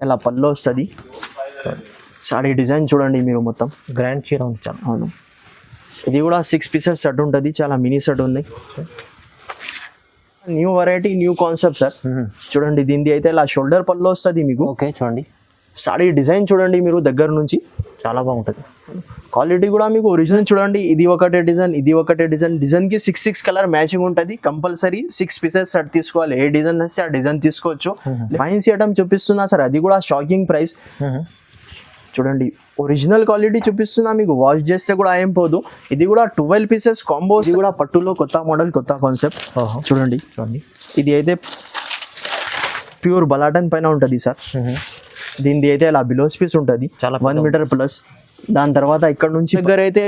ఇలా పళ్ళు వస్తుంది. సారీ డిజైన్ చూడండి మీరు మొత్తం గ్రాండ్ చీర ఉంది చాలా. అవును, ఇది కూడా 6 పీసెస్ సెట్ ఉంటుంది, చాలా మినీ సెట్ ఉంది. New variety new concept sir. చూడండి దీనిది అయితే ఇలా షోల్డర్ పళ్ళు వస్తుంది మీకు. ఓకే చూడండి, సారీ డిజైన్ చూడండి మీరు దగ్గర నుంచి, చాలా బాగుంటుంది. క్వాలిటీ కూడా మీకు ఒరిజినల్ చూడండి. ఇది ఒకటే డిజైన్, ఇది ఒకటే డిజైన్. డిజైన్కి 6 కలర్ మ్యాచింగ్ ఉంటుంది. కంపల్సరీ 6 పీసెస్ సెట్ తీసుకోవాలి. ఏ డిజైన్ వస్తే ఆ డిజైన్ తీసుకోవచ్చు. ఫైన్సీ ఐటమ్ చూపిస్తున్నా సార్, అది కూడా షాకింగ్ ప్రైస్. చూడండి ఒరిజినల్ క్వాలిటీ చూపిస్తున్నా మీకు, వాష్ చేస్తే కూడా ఏం పోదు. ఇది కూడా 12 పీసెస్ కాంబో. ఇది కూడా పట్టులో కొత్త మోడల్, కొత్త కాన్సెప్ట్. చూడండి చూడండి, ఇది అయితే ప్యూర్ బలాటన్ పైన ఉంటుంది సార్. దీనిది అయితే అలా బిలోస్ పీస్ ఉంటుంది, 1 మీటర్ ప్లస్. దాని తర్వాత ఇక్కడ నుంచి దగ్గర అయితే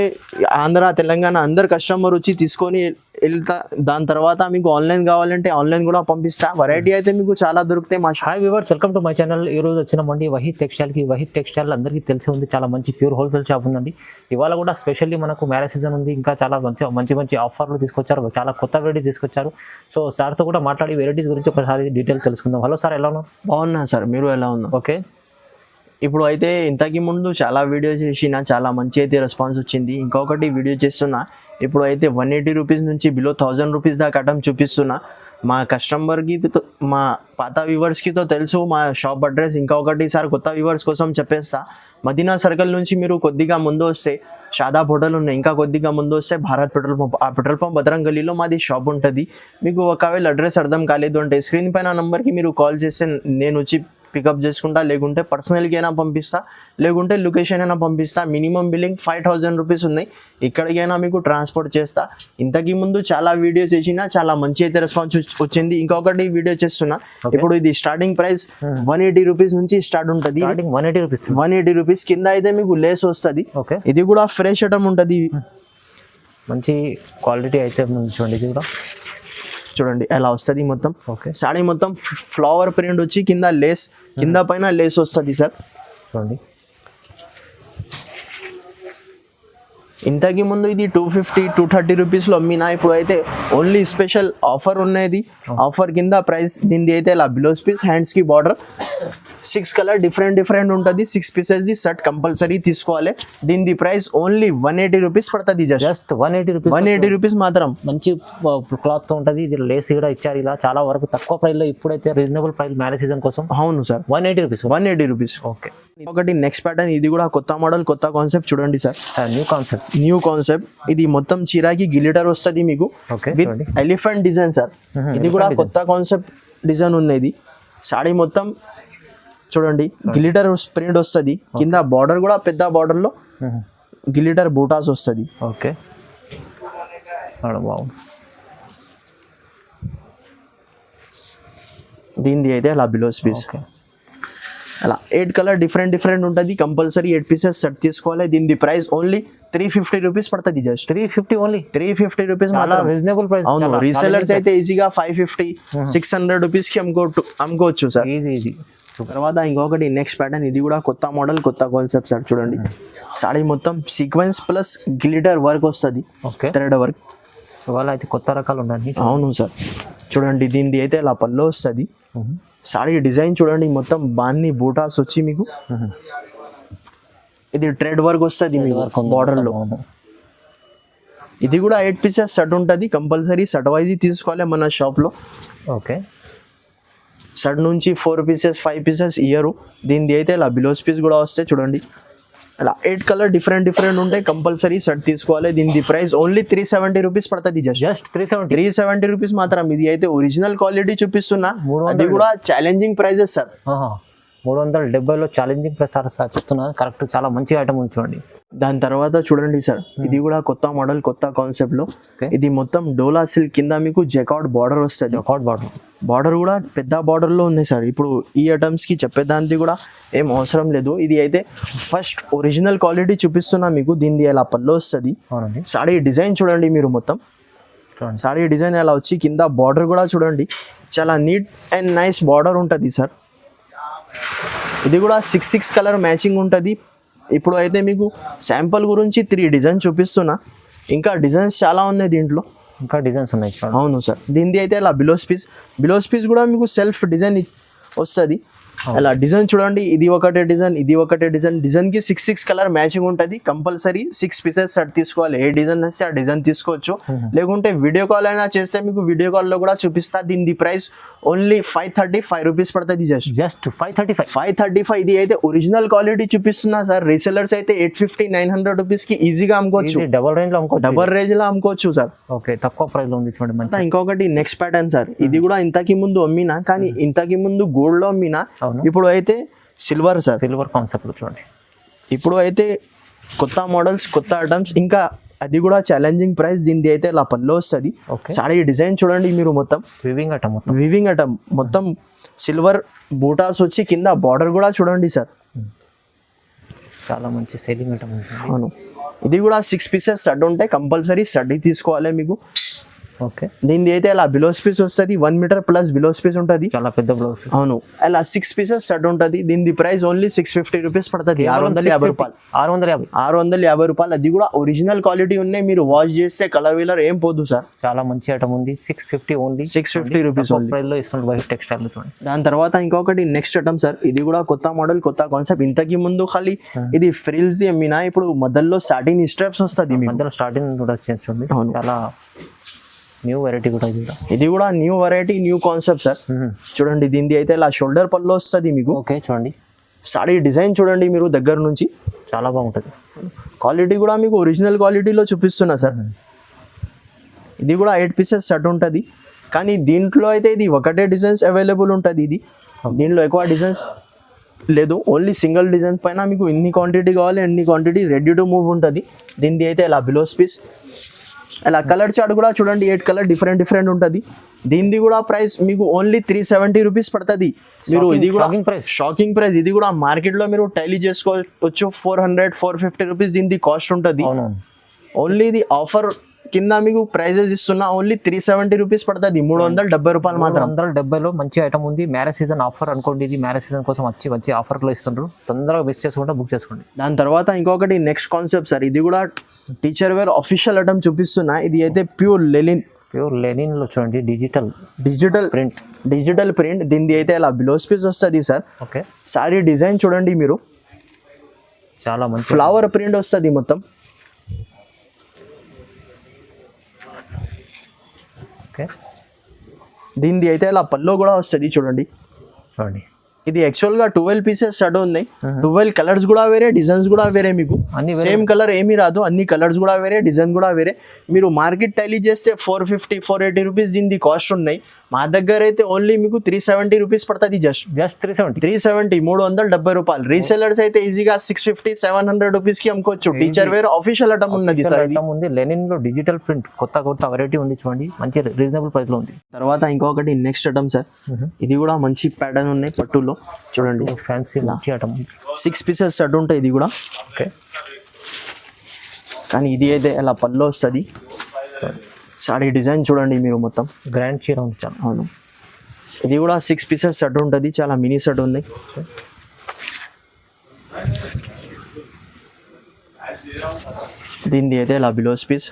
ఆంధ్ర తెలంగాణ అందరు కస్టమర్ వచ్చి తీసుకొని వెళ్తా. దాని తర్వాత మీకు ఆన్లైన్ కావాలంటే ఆన్లైన్ కూడా పంపిస్తా. వెరైటీ అయితే మీకు చాలా దొరుకుతాయి మా. Hi viewers, welcome to my channel. ఈ రోజు వచ్చినామండి వహీద్ టెక్స్టైల్కి. వహీద్ టెక్స్టైల్ అందరికీ తెలిసి ఉంది, చాలా మంచి ప్యూర్ హోల్సేల్ షాప్ ఉందండి. ఇవాళ కూడా స్పెషల్లీ మనకు మ్యారేజ్ సీజన్ ఉంది, ఇంకా చాలా మంచి ఆఫర్లు తీసుకొచ్చారు, చాలా కొత్త వెరైటీస్ తీసుకొచ్చారు. సో సార్తో కూడా మాట్లాడి వెరైటీస్ గురించి ఒకసారి డీటెయిల్ తెలుసుకుందాం. హలో సార్, ఎలా ఉన్నారు? బాగున్నా సార్, మీరు ఎలా ఉన్నారు? ఓకే, ఇప్పుడు అయితే ఇంతకు ముందు చాలా వీడియో చేసిన, చాలా మంచి అయితే రెస్పాన్స్ వచ్చింది. ఇంకొకటి వీడియో చేస్తున్నా, ఇప్పుడు అయితే 180 రూపీస్ నుంచి బిలో 1000 రూపీస్ దాకా ఐటమ్ చూపిస్తున్నా. మా కస్టమర్కి, మా పాత వ్యూవర్స్కి తెలుసు మా షాప్ అడ్రస్. ఇంకొకటి సార్ కొత్త వ్యూవర్స్ కోసం చెప్పేస్తా. మదీనా సర్కిల్ నుంచి మీరు కొద్దిగా ముందు వస్తే షాదాబ్ హోటల్ ఉన్నాయి, ఇంకా కొద్దిగా ముందు వస్తే భారత్ పెట్రోల్ పంప్. ఆ పెట్రోల్ పంప్ భద్రం గల్లీలో మాది షాప్ ఉంటుంది. మీకు ఒకవేళ అడ్రస్ అర్థం కాలేదు అంటే స్క్రీన్ పైన నంబర్కి మీరు కాల్ చేస్తే నేను వచ్చి పికప్ చేసుకుంటా, లేకుంటే పర్సనల్కి అయినా పంపిస్తా, లేకుంటే లొకేషన్ అయినా పంపిస్తా. మినిమం బిల్లింగ్ 5000 రూపీస్ ఉన్నాయి. ఇక్కడికైనా మీకు ట్రాన్స్పోర్ట్ చేస్తా. ఇంతకు ముందు చాలా వీడియోస్ చేసినా, చాలా మంచి అయితే రెస్పాన్స్ వచ్చింది. ఇంకొకటి వీడియో చేస్తున్నా. ఇప్పుడు ఇది స్టార్టింగ్ ప్రైస్ 180 రూపీస్ నుంచి స్టార్ట్ ఉంటుంది. 180 రూపీస్ కింద అయితే మీకు లేస్ వస్తుంది. ఇది కూడా ఫ్రెష్ ఐటమ్ ఉంటుంది, మంచి క్వాలిటీ అయితే చూడండి. ఇది కూడా చూడండి ఎలా వస్తుంది మొత్తం. సారీ మొత్తం ఫ్లవర్ ప్రింట్ వచ్చి కింద లేస్, కింద పైన లేస్ వస్తుంది సార్. చూడండి ఇంతకు ముందు ఇది 250-230 రూపీస్లో అమ్మినా. ఇప్పుడు అయితే ఓన్లీ స్పెషల్ ఆఫర్ ఉన్నది. ఆఫర్ కింద ప్రైస్ దీనిది అయితే ఇలా బిలోస్ పీస్, హ్యాండ్స్కి బార్డర్, 6 కలర్ డిఫరెంట్ ఉంటుంది. 6 పీసెస్ది సెట్ కంపల్సరీ తీసుకోవాలి. దీనిది ప్రైస్ ఓన్లీ 180 రూపీస్ పడుతుంది. జస్ట్ 180 రూపీస్ మాత్రం. మంచి క్లాత్ ఉంటుంది. ఇది లేస్ కూడా ఇచ్చారు. ఇలా చాలా వరకు తక్కువ ప్రైస్లో ఇప్పుడైతే రీజనబుల్ ప్రైస్ మ్యారేజ్ సీజన్ కోసం. అవును సార్, 180 రూపీస్. ఓకే, ఒకటి నెక్స్ట్ ప్యాటర్న్, ఇది కూడా కొత్త మోడల్, కొత్త కాన్సెప్ట్. చూడండి సార్, న్యూ కాన్సెప్ట్. ఇది మొత్తం చీరాకి గిలిటర్ వస్తుంది మీకు, విత్ ఎలిఫెంట్ డిజైన్ సార్. ఇది కూడా కొత్త కాన్సెప్ట్ డిజైన్ ఉన్నది. సాడీ మొత్తం చూడండి గిలిటర్ ప్రింట్ వస్తుంది. కింద బార్డర్ కూడా పెద్ద బార్డర్ లో గిలిటర్ బూటాస్ వస్తుంది. ఓకే, దీనిది అయితే అలా బిలోస్ పీస్. అలా 8 కలర్ డిఫరెంట్ ఉంటుంది. కంపల్సరీ 8 పీసెస్ సెట్ తీసుకోవాలి. దీని ప్రైస్ ఓన్లీ 350 రూపీస్ పడుతుంది. Just 350 only. 350 రూపీస్ మాత్రం రీజనబుల్ ప్రైస్. అవును, రీసెలర్స్ అయితే ఈజీగా 550-600 రూపీస్ కి అమ్ముకోవచ్చు సార్. ఈజీ. తర్వాత ఇంకొకటి నెక్స్ట్ ప్యాటర్న్, ఇది కూడా కొత్త మోడల్, కొత్త కాన్సెప్ట్ సార్. చూడండి సాడీ మొత్తం సీక్వెన్స్ ప్లస్ గ్లిటర్ వర్క్ వస్తుంది, థ్రెడ్ వర్క్. ఇవాళ అయితే కొత్త రకాలు ఉన్నాయి. అవును సార్, చూడండి దీనిది అయితే అలా పళ్ళు వస్తుంది. సాడీ డిజైన్ చూడండి మొత్తం బాన్ని బూటాస్ వచ్చి మీకు, ఇది థ్రెడ్ వర్క్ వస్తుంది మీకు బార్డర్ లో. ఇది కూడా 8 పీసెస్ సెట్ ఉంటుంది. కంపల్సరీ సెట్ వైజ్ తీసుకోవాలి మన షాప్ లో. ఓకే, సెట్ నుంచి 4 పీసెస్ 5 పీసెస్ ఇయర్. దీనిది అయితే ఇలా బిలోస్ పీస్ కూడా వస్తాయి. చూడండి అలా 8 కలర్ డిఫరెంట్ ఉంటాయి. కంపల్సరీ సెట్ తీసుకోవాలి. దీని ప్రైస్ ఓన్లీ 370 రూపీస్ పడుతుంది. జస్ట్ 370 రూపీస్ మాత్రం. ఇది అయితే ఒరిజినల్ క్వాలిటీ చూపిస్తున్నా. అది కూడా ఛాలెంజింగ్ ప్రైజెస్ సార్. 370లో ఛాలెంజింగ్ ప్రైస్ సార్ చెప్తున్నా. కరెక్ట్, చాలా మంచి ఐటమ్ ఉంది చూడండి. దాని తర్వాత చూడండి సార్, ఇది కూడా కొత్త మోడల్, కొత్త కాన్సెప్ట్ లో. ఇది మొత్తం డోలా సిల్క్ కింద మీకు జకాట్ బార్డర్ వస్తుంది. బార్డర్ కూడా పెద్ద బార్డర్ లో ఉంది సార్. ఇప్పుడు ఈ ఐటమ్స్ కి చెప్పేదానికి కూడా ఏం అవసరం లేదు. ఇది అయితే ఫస్ట్ ఒరిజినల్ క్వాలిటీ చూపిస్తున్నా మీకు. దీనిది ఎలా పళ్ళు వస్తుంది. సాడీ డిజైన్ చూడండి మీరు మొత్తం. సాడీ డిజైన్ ఎలా వచ్చి కింద బార్డర్ కూడా చూడండి, చాలా నీట్ అండ్ నైస్ బార్డర్ ఉంటుంది సార్. ఇది కూడా 6 కలర్ మ్యాచింగ్ ఉంటుంది. ఇప్పుడు అయితే మీకు శాంపుల్ గురించి 3 డిజైన్స్ చూపిస్తున్నా. ఇంకా డిజైన్స్ చాలా ఉన్నాయి దీంట్లో. ఇంకా డిజైన్స్ ఉన్నాయి. అవును సార్, దీనిది అయితే ఇలా బిలోస్ పీస్ కూడా మీకు సెల్ఫ్ డిజైన్ వస్తుంది. అలా డిజైన్ చూడండి, ఇది ఒకటే డిజైన్, ఇది ఒకటే డిజైన్. డిజైన్ కి 6 కలర్ మ్యాచింగ్ ఉంటుంది. కంపల్సరీ 6 పీసెస్ సెట్ తీసుకోవాలి. ఏ డిజైన్ వస్తే ఆ డిజైన్ తీసుకోవచ్చు. లేకుంటే వీడియో కాల్ అయినా చేస్తే మీకు వీడియో కాల్ లో కూడా చూపిస్తా. దీని ప్రైస్ ఓన్లీ 535 రూపీస్ పడుతుంది. జస్ట్ 535. ఇది అయితే ఒరిజినల్ క్వాలిటీ చూపిస్తున్నా సార్. రీసెలర్స్ అయితే 850-900 రూపీస్ కి ఈజీగా అమ్ముకోవచ్చు. డబల్ రేంజ్ లో అమ్ముకోవచ్చు. డబల్ రేంజ్ లో అమ్ముకోవచ్చు సార్. ఓకే, తక్కువ ప్రైస్ లో ఉంది చూడండి. మంచి ఇంకొకటి నెక్స్ట్ ప్యాటర్న్ సార్. ఇది కూడా ఇంతకి ముందు అమ్మినా, కానీ ఇంతకి ముందు గోల్డ్ లో అమ్మినా. అవును. ఇప్పుడు అయితే సిల్వర్ సార్. సిల్వర్ కాన్సెప్ట్ చూడండి. ఇప్పుడు అయితే కొత్త మోడల్స్, కొత్త ఐటమ్స్, ఇంకా అది కూడా ఛాలెంజింగ్ ప్రైస్. దీనిది అయితే ఇలా పళ్ళు వస్తుంది. ఓకే. సారీ డిజైన్ చూడండి మీరు, మొత్తం వివింగ్ అటమ్ మొత్తం సిల్వర్ బూటాస్ వచ్చి కింద బార్డర్ కూడా చూడండి సార్. చాలా మంచి సేలింగ్ ఐటమ్ ఉంది. అవును. ఇది కూడా 6 పీసెస్ సెట్ ఉంటాయి. కంపల్సరీ సెట్ తీసుకోవాలి మీకు. ఓకే. దీనిది అయితే అలా బిలో స్పేస్ వస్తుంది. 1 మీటర్ ప్లస్ బిలో స్పేస్ ఉంటుంది. చాలా పెద్ద బ్లౌజ్. అవును. అలా 6 పీసెస్ సెట్ ఉంటుంది. దీని ప్రైస్ ఓన్లీ 650 రూపీస్ పడుతుంది. 650 రూపాయలు. 650 రూపాయలు. అది కూడా ఒరిజినల్ క్వాలిటీ ఉన్నాయి. మీరు వాష్ చేస్తే కలర్ వీలర్ ఏం పోదు సార్. చాలా మంచి ఐటమ్ ఉంది. 650 ఓన్లీ. 650 రూపీస్ ప్రైస్ లో ఇస్తుంది వైట్ టెక్స్టైల్ చూడండి. దాని తర్వాత ఇంకొకటి నెక్స్ట్ ఐటమ్ సార్. ఇది కూడా కొత్త మోడల్, కొత్త కాన్సెప్ట్. ఇంతకి ముందు ఖాళీ ఇది ఫ్రిల్స్ అమ్మినా, ఇప్పుడు మధ్యలో సాటిన్ స్ట్రాప్స్ వస్తుంది. మధ్యలో స్టార్టింగ్ కూడా చూడండి. చాలా న్యూ వెరైటీ కూడా. ఇది కూడా new variety, new concept sir. చూడండి, దీనిది అయితే ఇలా షోల్డర్ పళ్ళు వస్తుంది మీకు. ఓకే, చూడండి సారీ డిజైన్ చూడండి మీరు దగ్గర నుంచి. చాలా బాగుంటుంది. క్వాలిటీ కూడా మీకు ఒరిజినల్ క్వాలిటీలో చూపిస్తున్నా సార్. ఇది కూడా 8 పీసెస్ సెట్ ఉంటుంది. కానీ దీంట్లో అయితే ఇది ఒకటే డిజైన్స్ అవైలబుల్ ఉంటుంది. దీంట్లో ఎక్కువ డిజైన్స్ లేదు. ఓన్లీ సింగిల్ డిజైన్ పైన మీకు ఎన్ని క్వాంటిటీ కావాలి ఎన్ని క్వాంటిటీ రెడీ టు మూవ్ ఉంటుంది. దీనిది అయితే ఇలా బిలోస్ పీస్. అలా కలర్ చార్ట్ కూడా చూడండి, 8 కలర్ డిఫరెంట్ ఉంటుంది. దీనిది కూడా ప్రైస్ మీకు ఓన్లీ 370 రూపీస్ పడుతుంది. మీరు ఇది కూడా షాకింగ్ ప్రైస్. ఇది కూడా మార్కెట్ లో మీరు టైలీ చేసుకోవచ్చు. 400-450 రూపీస్ దీనిది కాస్ట్ ఉంటుంది. ఓన్లీ ఇది ఆఫర్ కింద మీకు ప్రైజెస్ ఇస్తున్నా. ఓన్లీ 370 రూపీస్ పడుతుంది. 370 రూపాయలు మాత్రం. 370లో మంచి ఐటమ్ ఉంది. మ్యారేజ్ సీజన్ ఆఫర్ అనుకోండి. ఇది మ్యారేజ్ సీజన్ కోసం వచ్చి ఆఫర్లో ఇస్తుండ్రు. తొందరగా మిస్ చేసుకుంటే బుక్ చేసుకోండి. దాని తర్వాత ఇంకొకటి నెక్స్ట్ కాన్సెప్ట్ సార్. ఇది కూడా టీచర్ వేర్ అఫీషియల్ ఐటమ్ చూపిస్తున్నా. ఇది అయితే ప్యూర్ లెనిన్ లో చూడండి. Digital print. దీనిది అయితే ఇలా బ్లౌజ్ పీస్ వస్తుంది సార్. ఓకే. సారీ డిజైన్ చూడండి మీరు. చాలా మంచి ఫ్లవర్ ప్రింట్ వస్తుంది మొత్తం. దీనిది అయితే ఇలా పల్లో కూడా వస్తుంది చూడండి. ఇది యాక్చువల్ గా 12 పీసెస్ సెట్ ఉన్నాయి. 12 కలర్స్ కూడా వేరే, డిజైన్స్ కూడా వేరే. మీకు సేమ్ కలర్ ఏమీ రాదు. అన్ని కలర్స్ కూడా వేరే, డిజైన్ కూడా వేరే. మీరు మార్కెట్ టైలీ చేస్తే 450-480 రూపీస్ దీని కాస్ట్ ఉన్నాయి. మా దగ్గర అయితే ఓన్లీ మీకు 370 రూపీస్ పడుతుంది. జస్ట్ 370 370 రూపాయలు. రీసెలర్స్ అయితే ఈజీగా 650-700 రూపీస్ కి అమ్ముకోవచ్చు. టీచర్ వేర్ అఫీషియల్ ఐటమ్ ఉన్నది సార్. లెనిన్ లో డిజిటల్ ప్రింట్ కొత్త వెరైటీ ఉంది చూడండి. మంచి రీజనబుల్ ప్రైస్ లో ఉంది. తర్వాత ఇంకొకటి నెక్స్ట్ ఐటమ్ సార్. ఇది కూడా మంచి ప్యాటర్న్ ఉన్నాయి పట్టులో చూడండి. ఫ్యాన్సీ మంచి ఐటమ్. 6 పీసెస్ సెట్ ఉంటాయి ఇది కూడా. ఓకే. కానీ ఇది అయితే ఇలా పళ్ళు వస్తుంది. సారీ డిజైన్ చూడండి మీరు మొత్తం. గ్రాండ్ చీర ఉంది చాలా. అవును. ఇది కూడా 6 పీసెస్ సెట్ ఉంటుంది. చాలా మినీ సెట్ ఉంది. దీనిది అయితే ఇలా బిలోస్ పీస్.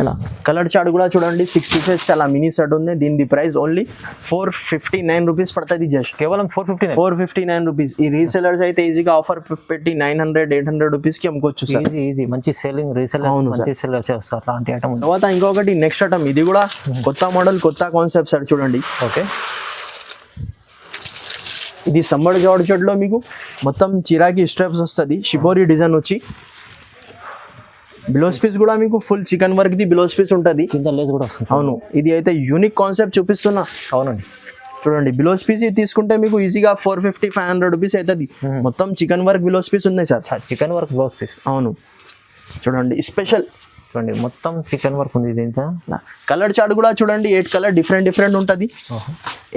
అలా కలర్ చార్ట్ కూడా చూడండి. 6 పీసెస్ చాలా మినీ సెట్ ఉంది. దీని ప్రైస్ ఓన్లీ 459 రూపీస్ పడుతుంది. జస్ట్ కేవలం 459 రూపీస్. ఈ రీసెలర్స్ అయితే ఈజీగా ఆఫర్ పెట్టి 900-800 రూపీస్ కి అమ్ముకోవచ్చు సార్. ఈజీ మంచి సేలింగ్ రీసెలర్. మంచి సెల్లర్ చేస్తారు అలాంటి ఐటమ్. తర్వాత ఇంకొకటి నెక్స్ట్ ఐటమ్. ఇది కూడా కొత్త మోడల్, కొత్త కాన్సెప్ట్ సార్. చూడండి. ఓకే. ఇది సమ్మర్ జార్జెట్ లో మీకు మొత్తం చిరాకి స్ట్రాప్స్ వస్తుంది. షిబోరి డిజైన్ వచ్చి బ్లౌజ్ పీస్ కూడా మీకు full chikan work the blouse piece ఉంటుంది. కింద లేస్ కూడా వస్తుంది. అవును. ఇది అయితే యూనిక్ కాన్సెప్ట్ చూపిస్తున్నా. అవునండి. చూడండి బ్లౌజ్ పీస్ తీసుకుంటే మీకు ఈజీగా 450-500 రూపీస్ అవుతుంది. మొత్తం చికెన్ వర్క్ బ్లౌజ్ పీస్ ఉన్నాయి sir. Chikan work blouse piece. అవును. చూడండి స్పెషల్. చూడండి మొత్తం చికెన్ వర్క్ ఉంది. దీంట్లో కలర్ చార్ట్ కూడా చూడండి. 8 కలర్ డిఫరెంట్ ఉంటుంది.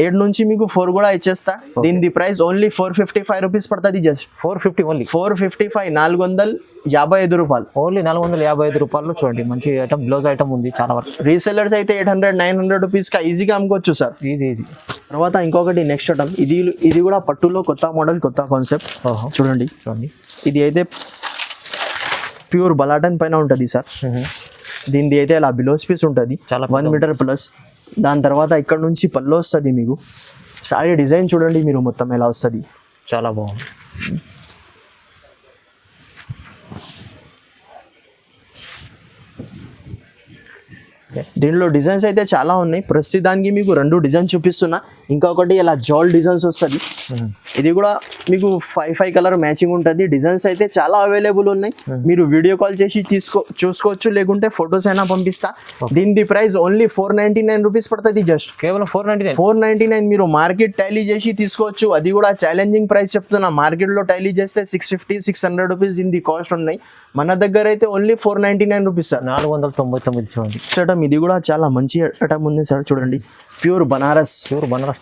8 నుంచి మీకు 4 కూడా ఇచ్చేస్తా. దీని ప్రైస్ ఓన్లీ 455 రూపీస్ పడుతుంది. Just 450 only. 455 455 రూపాయలు. ఓన్లీ 455 రూపాయలు. చూడండి మంచి ఐటమ్, బ్లౌజ్ ఐటమ్ ఉంది చాలా వరకు. రీసెలర్స్ అయితే 800-900 రూపీస్ కా ఈజీగా అమ్ముకోవచ్చు సార్. ఈజీ. తర్వాత ఇంకొకటి నెక్స్ట్ ఐటమ్. ఇది కూడా పట్టులో కొత్త మోడల్, కొత్త కాన్సెప్ట్. చూడండి. ఇది అయితే ప్యూర్ బలాటన్ పైన ఉంటుంది సార్. దీనిది అయితే అలా బిలోస్ పీస్ ఉంటుంది. 1 మీటర్ ప్లస్. దాని తర్వాత ఇక్కడ నుంచి పళ్ళు వస్తుంది మీకు. సారీ డిజైన్ చూడండి మీరు మొత్తం ఎలా వస్తుంది. చాలా బాగుంది. దీనిలో డిజైన్స్ అయితే చాలా ఉన్నాయి. ప్రస్తుతానికి మీకు 2 డిజైన్ చూపిస్తున్నా. ఇంకొకటి ఇలా జాల్ డిజైన్స్ వస్తుంది. ఇది కూడా మీకు 5 కలర్ మ్యాచింగ్ ఉంటుంది. డిజైన్స్ అయితే చాలా అవైలబుల్ ఉన్నాయి. మీరు వీడియో కాల్ చేసి చూసుకోవచ్చు, లేకుంటే ఫొటోస్ అయినా పంపిస్తా. దీని ప్రైస్ ఓన్లీ 499 రూపీస్ పడుతుంది. జస్ట్ కేవలం 499. మీరు మార్కెట్ టైలీ చేసి తీసుకోవచ్చు. అది కూడా ఛాలెంజింగ్ ప్రైస్ చెప్తున్నా. మార్కెట్లో టైలీ చేస్తే 650-600 రూపీస్ దీని కాస్ట్ ఉన్నాయి. మన దగ్గర అయితే ఓన్లీ 499 రూపీస్ సార్. 499 చూడండి. ఇది కూడా చాలా మంచి ఐటమ్ ఉంది సార్. చూడండి ప్యూర్ బనారస్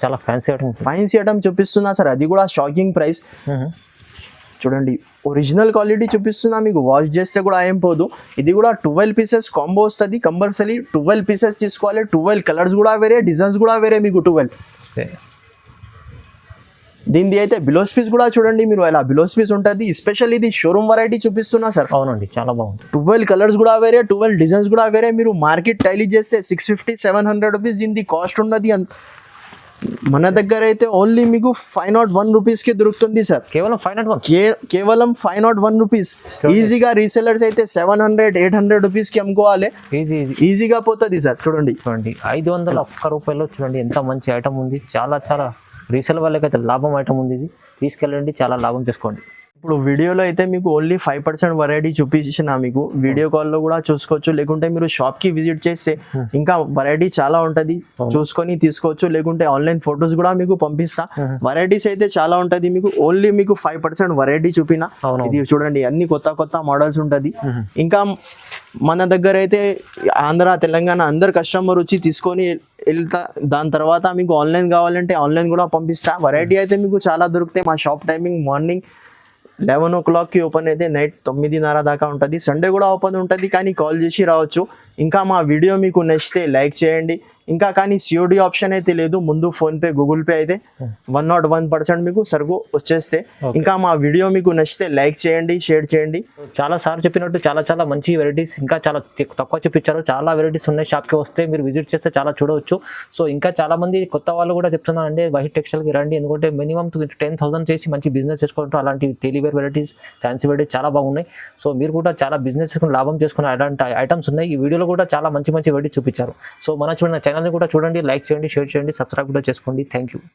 చాలా ఫ్యాన్సీ ఐటమ్ చూపిస్తున్నా సార్. అది కూడా షాకింగ్ ప్రైస్. చూడండి ఒరిజినల్ క్వాలిటీ చూపిస్తున్నా. మీకు వాష్ చేస్తే కూడా ఏం పోదు. ఇది కూడా 12 పీసెస్ కాంబో వస్తుంది. కంపల్సరీ 12 పీసెస్ తీసుకోవాలి. 12 కలర్స్ కూడా వేరే, డిజైన్స్ కూడా వేరే మీకు 12. దీనిది అయితే బిలోస్ పీస్ కూడా చూడండి మీరు, ఇలా బిలోస్ పీస్ ఉంటుంది. స్పెషల్ ఇది షోరూమ్ వెరైటీ చూపిస్తున్నా సార్. అవునండి, చాలా బాగుంది. 12 కలర్స్ కూడా వేరే, 12 డిజైన్స్ కూడా వేరే. మీరు మార్కెట్ టైలీ చేస్తే 650-700 రూపీస్ దీనిది కాస్ట్ ఉన్నది. మన దగ్గర అయితే ఓన్లీ మీకు 501 రూపీస్కి దొరుకుతుంది సార్. కేవలం 501. కేవలం 501 రూపీస్. ఈజీగా రీసెలర్స్ అయితే 700-800 రూపీస్కి అమ్ముకోవాలి. ఈజీగా పోతుంది సార్. చూడండి 501 రూపాయలు. చూడండి ఎంత మంచి ఐటమ్ ఉంది. చాలా రీసేల్ వాళ్ళకైతే లాభం ఐటమ్ ఉంది. ఇది తీసుకెళ్ళండి, చాలా లాభం చేసుకోండి. ఇప్పుడు వీడియోలో అయితే మీకు ఓన్లీ 5% వెరైటీ చూపించిన. మీకు వీడియో కాల్లో కూడా చూసుకోవచ్చు, లేకుంటే మీరు షాప్కి విజిట్ చేస్తే ఇంకా వెరైటీ చాలా ఉంటుంది, చూసుకొని తీసుకోవచ్చు. లేకుంటే ఆన్లైన్ ఫొటోస్ కూడా మీకు పంపిస్తా. వెరైటీస్ అయితే చాలా ఉంటుంది. మీకు ఓన్లీ మీకు 5% వెరైటీ చూపిన. ఇది చూడండి అన్ని కొత్త మోడల్స్ ఉంటుంది. ఇంకా మన దగ్గర అయితే ఆంధ్ర, తెలంగాణ అందరు కస్టమర్ వచ్చి తీసుకొని వెళ్తా. దాని తర్వాత మీకు ఆన్లైన్ కావాలంటే ఆన్లైన్ కూడా పంపిస్తా. వెరైటీ అయితే మీకు చాలా దొరుకుతాయి. మా షాప్ టైమింగ్ మార్నింగ్ 11 o'clockకి ఓపెన్ అయితే నైట్ 9:30 దాకా ఉంటుంది. సండే కూడా ఓపెన్ ఉంటుంది, కానీ కాల్ చేసి రావచ్చు. ఇంకా మా వీడియో మీకు నచ్చితే లైక్ చేయండి. ఇంకా కానీ సిఓడి ఆప్షన్ అయితే లేదు. ముందు ఫోన్పే, గూగుల్ పే అయితే 101% మీకు సరుకు వచ్చేస్తే. ఇంకా మా వీడియో మీకు నచ్చితే లైక్ చేయండి, షేర్ చేయండి. చాలా సార్ చెప్పినట్టు చాలా మంచి వెరైటీస్, ఇంకా చాలా తక్కువ చూపించారు. చాలా వెరైటీస్ ఉన్నాయి. షాప్కి వస్తే మీరు విజిట్ చేస్తే చాలా చూడవచ్చు. సో ఇంకా చాలా మంది కొత్త వాళ్ళు కూడా చెప్తున్నారు అండి వహీద్ టెక్స్టైల్కి రండి, ఎందుకంటే మినిమం 10,000 చేసి మంచి బిజినెస్ చేసుకుంటారు. అలాంటి డైలీవేర్ వెరైటీస్, ఫ్యాన్సీ వెరైటీస్ చాలా బాగున్నాయి. సో మీరు కూడా చాలా బిజినెస్ చేసుకుని లాభం చేసుకునే అలాంటి ఐటమ్స్ ఉన్నాయి. ఈ వీడియోలో కూడా చాలా మంచి వెరైటీస్ చూపించారు. సో మన ఛానల్ని కూడా చూడండి, లైక్ చేయండి, షేర్ చేయండి, సబ్స్క్రైబ్ కూడా చేసుకోండి. Thank you.